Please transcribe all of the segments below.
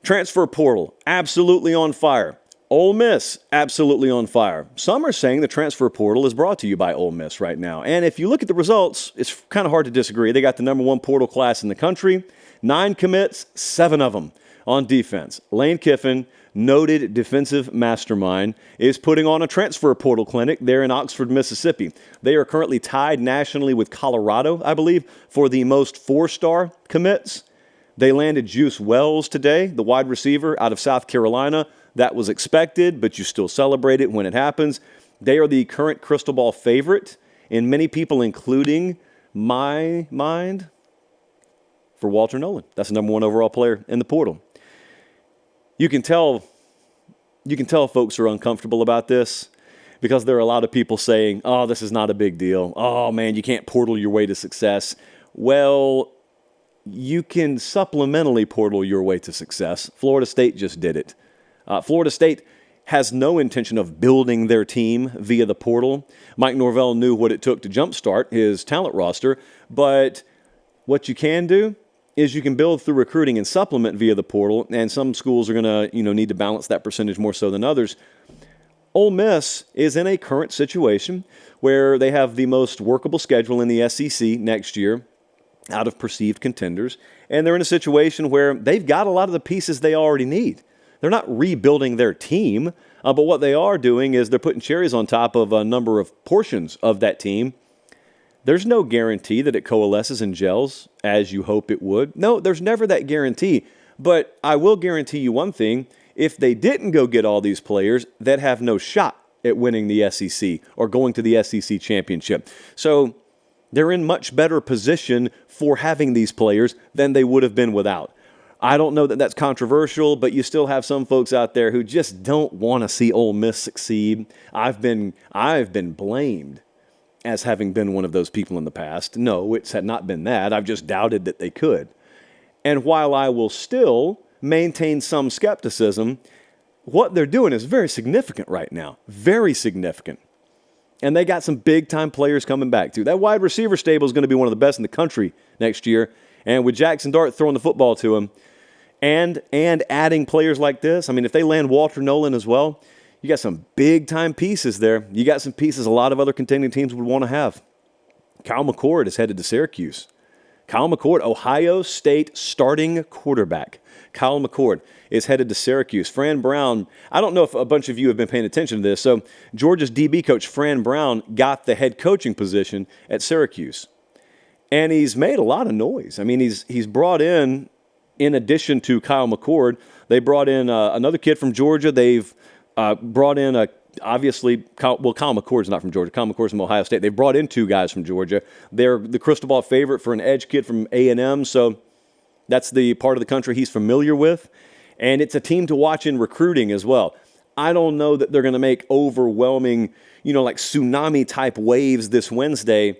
Transfer portal, absolutely on fire. Ole Miss, absolutely on fire. Some are saying the transfer portal is brought to you by Ole Miss right now. And if you look at the results, it's kind of hard to disagree. They got the number one portal class in the country. 9 commits, 7 of them on defense. Lane Kiffin, noted defensive mastermind, is putting on a transfer portal clinic there in Oxford, Mississippi. They are currently tied nationally with Colorado, I believe, for the most 4-star commits. They landed Juice Wells today, the wide receiver out of South Carolina. That was expected, but you still celebrate it when it happens. They are the current crystal ball favorite, and many people, including my mind, for Walter Nolan. That's the number 1 overall player in the portal. You can tell folks are uncomfortable about this because there are a lot of people saying, oh, this is not a big deal. Oh, man, you can't portal your way to success. Well, you can supplementally portal your way to success. Florida State just did it. Florida State has no intention of building their team via the portal. Mike Norvell knew what it took to jumpstart his talent roster, but what you can do is you can build through recruiting and supplement via the portal, and some schools are going to need to balance that percentage more so than others. Ole Miss is in a current situation where they have the most workable schedule in the SEC next year out of perceived contenders, and they're in a situation where they've got a lot of the pieces they already need. They're not rebuilding their team, but what they are doing is they're putting cherries on top of a number of portions of that team. There's no guarantee that it coalesces and gels as you hope it would. No, there's never that guarantee. But I will guarantee you one thing. If they didn't go get all these players, they'd have no shot at winning the SEC or going to the SEC championship. So they're in much better position for having these players than they would have been without. I don't know that that's controversial, but you still have some folks out there who just don't want to see Ole Miss succeed. I've been blamed as having been one of those people in the past. No, it's had not been that. I've just doubted that they could. And while I will still maintain some skepticism, what they're doing is very significant right now. Very significant. And they got some big-time players coming back, too. That wide receiver stable is going to be one of the best in the country next year. And with Jackson Dart throwing the football to him and adding players like this, I mean, if they land Walter Nolan as well, you got some big-time pieces there. You got some pieces a lot of other contending teams would want to have. Kyle McCord is headed to Syracuse. Kyle McCord, Ohio State starting quarterback. Kyle McCord is headed to Syracuse. Fran Brown, I don't know if a bunch of you have been paying attention to this. So Georgia's DB coach, Fran Brown, got the head coaching position at Syracuse. And he's made a lot of noise. I mean, he's brought in addition to Kyle McCord, they brought in another kid from Georgia. They've brought in, Kyle McCord's not from Georgia. Kyle McCord's from Ohio State. They've brought in 2 guys from Georgia. They're the crystal ball favorite for an edge kid from A&M, so that's the part of the country he's familiar with. And it's a team to watch in recruiting as well. I don't know that they're going to make overwhelming, like tsunami-type waves this Wednesday.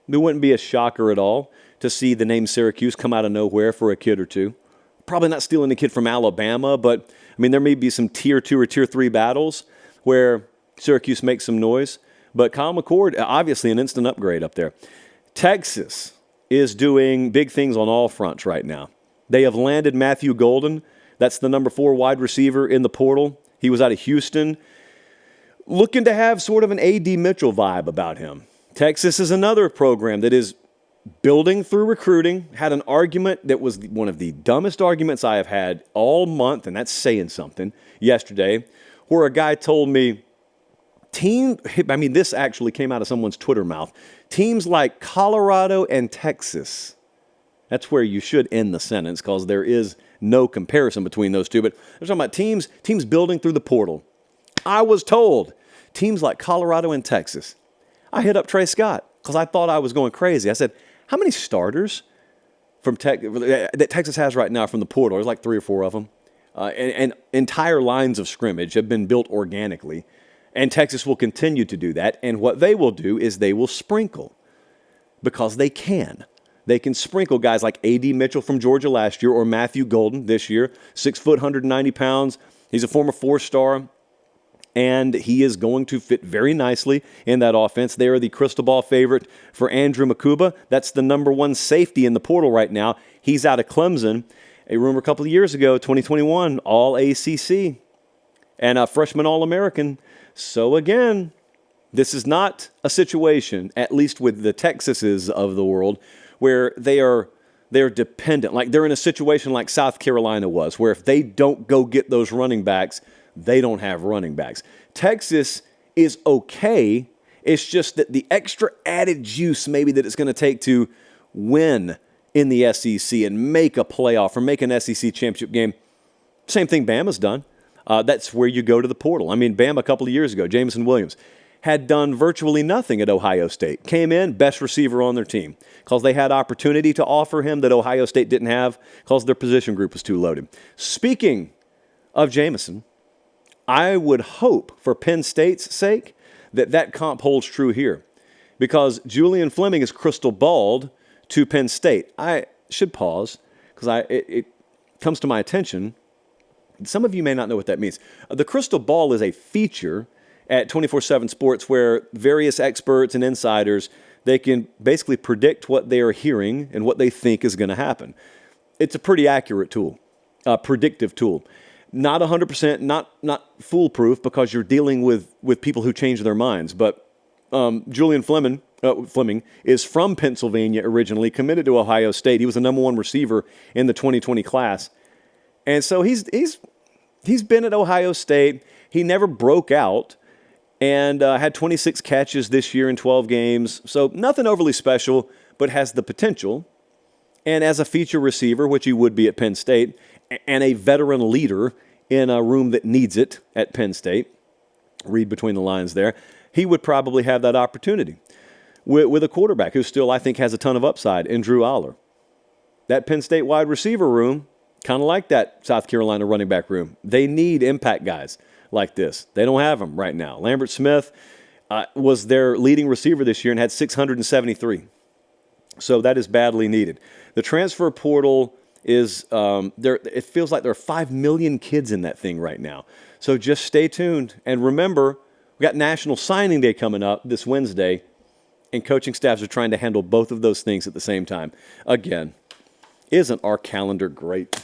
It wouldn't be a shocker at all to see the name Syracuse come out of nowhere for a kid or two. Probably not stealing a kid from Alabama, but, I mean, there may be some Tier 2 or Tier 3 battles where Syracuse makes some noise. But Kyle McCord, obviously an instant upgrade up there. Texas is doing big things on all fronts right now. They have landed Matthew Golden. That's the number 4 wide receiver in the portal. He was out of Houston. Looking to have sort of an A.D. Mitchell vibe about him. Texas is another program that is building through recruiting. Had an argument that was one of the dumbest arguments I have had all month, and that's saying something, yesterday, where a guy told me, this actually came out of someone's Twitter mouth, teams like Colorado and Texas. That's where you should end the sentence because there is no comparison between those two. But they're talking about teams building through the portal. I was told teams like Colorado and Texas. I hit up Trey Scott because I thought I was going crazy. I said, how many starters that Texas has right now from the portal? There's like 3 or 4 of them. And entire lines of scrimmage have been built organically. And Texas will continue to do that. And what they will do is they will sprinkle because they can. They can sprinkle guys like A.D. Mitchell from Georgia last year or Matthew Golden this year, 6 foot, 190 pounds. He's a former 4-star. And he is going to fit very nicely in that offense. They are the crystal ball favorite for Andrew Makuba. That's the number 1 safety in the portal right now. He's out of Clemson. A rumor a couple of years ago, 2021, all ACC and a freshman All-American. So again, this is not a situation, at least with the Texases of the world, where they're dependent. Like they're in a situation like South Carolina was, where if they don't go get those running backs, they don't have running backs. Texas is okay. It's just that the extra added juice maybe that it's going to take to win in the SEC and make a playoff or make an SEC championship game. Same thing Bama's done. That's where you go to the portal. I mean, Bama a couple of years ago, Jameson Williams, had done virtually nothing at Ohio State. Came in, best receiver on their team, because they had opportunity to offer him that Ohio State didn't have because their position group was too loaded. Speaking of Jameson, I would hope for Penn State's sake that comp holds true here, because Julian Fleming is crystal balled to Penn State. I should pause because it comes to my attention. Some of you may not know what that means. The crystal ball is a feature at 24/7 Sports where various experts and insiders, they can basically predict what they are hearing and what they think is going to happen. It's a pretty accurate tool, a predictive tool. Not 100%, not foolproof, because you're dealing with people who change their minds. But Julian Fleming is from Pennsylvania originally, committed to Ohio State. He was the number one receiver in the 2020 class. And so he's been at Ohio State. He never broke out and had 26 catches this year in 12 games. So nothing overly special, but has the potential. And as a feature receiver, which he would be at Penn State, and a veteran leader in a room that needs it at Penn State, read between the lines there, he would probably have that opportunity with a quarterback who still, I think, has a ton of upside in Drew Aller. That Penn State wide receiver room, kind of like that South Carolina running back room. They need impact guys like this. They don't have them right now. Lambert Smith was their leading receiver this year and had 673. So that is badly needed. The transfer portal is, it feels like there are 5 million kids in that thing right now. So just stay tuned. And remember, we got National Signing Day coming up this Wednesday, and coaching staffs are trying to handle both of those things at the same time. Again, isn't our calendar great?